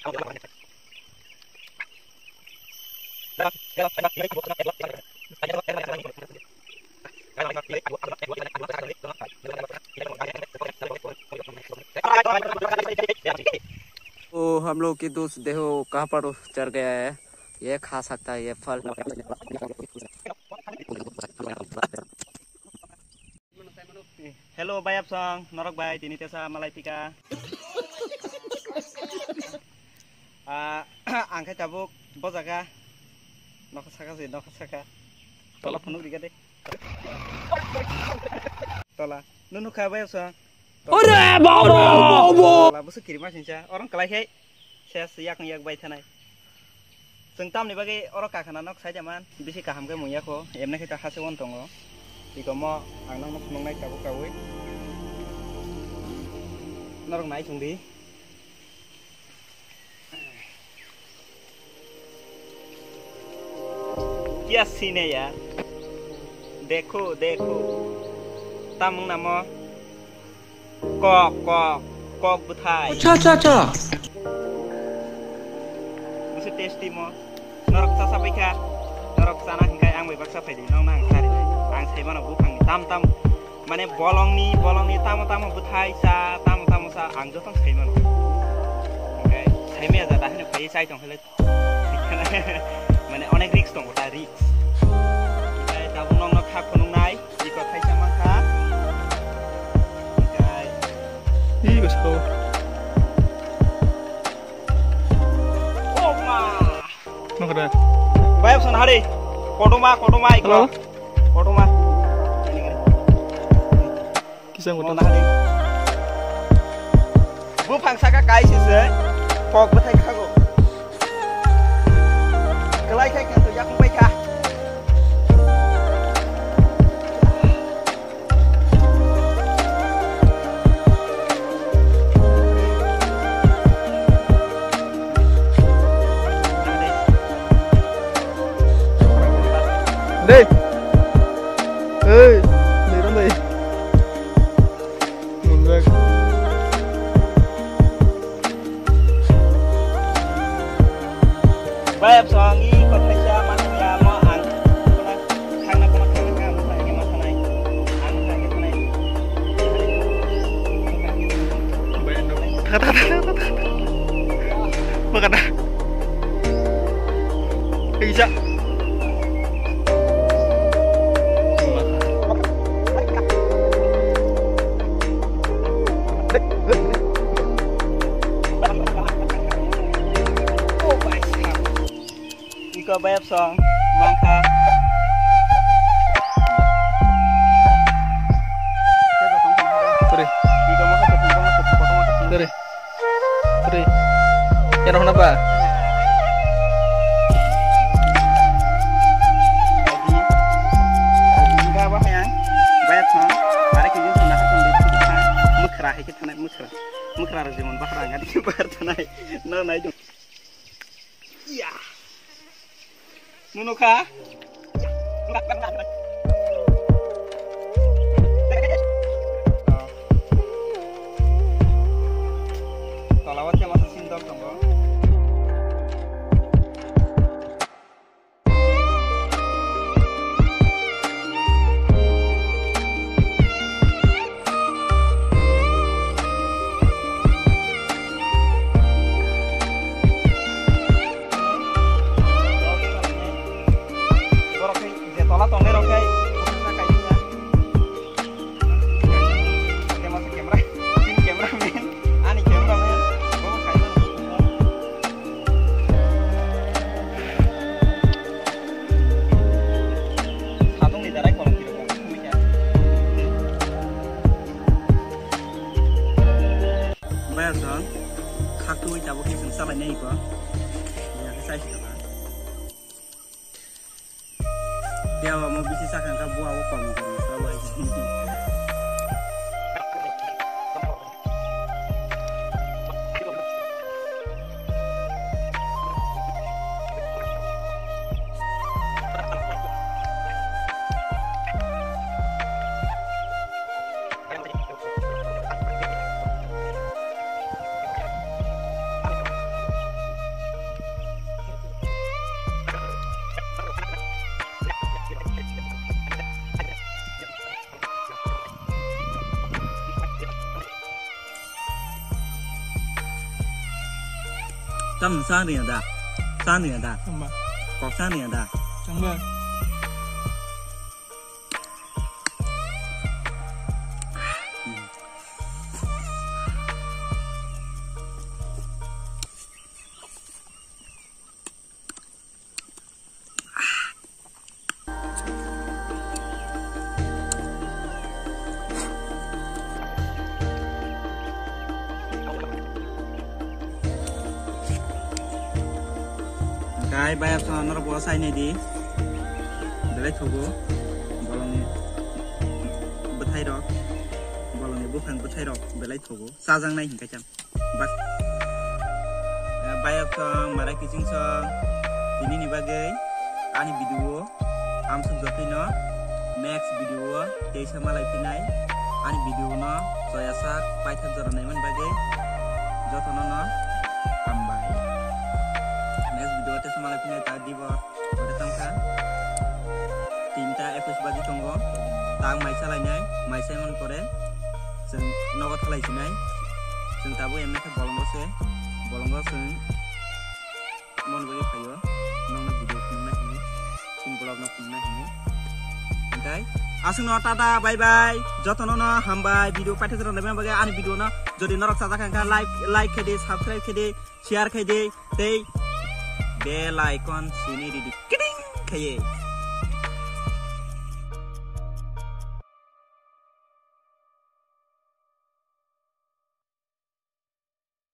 तो हम लोग की दोस्त देखो कहाँ पर चढ़ गया है। ये खा सकता है ये फल। Hello bay ap song norok bay tini tesa malai pika angkai cabuk bojaga nok saka tola phunu diga de tola nunu kha bay ap song ore babo tola busu kirima sincha orang kelai kai ses yak bay thanai जों तामनि बागै अर काखाना नक साइ जामान बिसि काहाम के मुयाखौ एमने खैता हासे वन दङ बिखौ म आंनाव न खुनंनाय काबु कावै नरक नाय सुंदि क्या सीन है यार देखो देखो तामुं नाम कक बुथाय अच्छा बुसु टेस्टी म नरक सासा पैखा नरक साना हिंखाय आं बै बाक्सा फायदि नंना आं सारि आं साइबाना बुखांनि ताम माने बलंनि ताम बुथाय सा ताम सा आं जथन साइमान ओके साइमेया जा दाहने फाय साइ दं हले माने अनेक रिक्स दं दा रिक्स ओमफ्राय दाबु नंनो खा खुनुंनाय इको थाइसा माखा ओमफ्राय इ गोसो Nggak bayar sana hari, kodoma ikut, kodoma. Kisah ngutang hari. Bu pangsa kakai sih sih, kok betai kago. Kelai kai kan tuh yak mumpai kah? Đây ơi đây đó đây một người bay ap songi kon Malaysia mana ya mo ang khang na kon khang ka mo sa ni ma sanai ang ka ke sanai bay no kata makana bisa Iko bayap song mangka Turi Iko mau Turi Yan ako na ba? Enggak apa ya bayap song Mari kita sunah di mukra kita naik mukra rezimun bakra nggak dikibar naik naik iya Nunuka Tolawatnya masa sindok dong bro Tola tongler oke, usaha kayaknya. Oke masuk kamera, ini kameramen, ani kameramen. Oh kayaknya. Satu nih darai kolom kiri kan, mikir. Bayar dong, kaku jabu kisah salahnya itu. Ya saya sih kan. Dia mau bisa kan ka buah apa mau kalau ini. Sam sang nih ada. Sang nih ada. Sama. Kok sang nih ada. Sama. Cái bay sao nó bó say này đi để lấy thùng bố bolong này bứt thay đó bolong này bứt hàng bứt thay đó để lấy thùng bố sao răng này hình cái chăm bác bay sao mà đây cái chính sao ini nih bagai ani video am subscribe nó next video cái sama lại này ani video nó saya sak bay thật giờ này mình bagai cho nó tambah next video tes malam ini tadi pada tangka tinta episode bagi tunggu tang mai salahnya mai saya kore sing nogot halai sinai sing tabu emne ke bolong sing mon bagi kayo nong video kunna ini sing blog na kunna ini okay asung no tata bye bye jotono no hambai video paite jero nabe bagi ani video na jodi norok sa kan like khede subscribe khede share khede tei bell icon sini di kidding kaye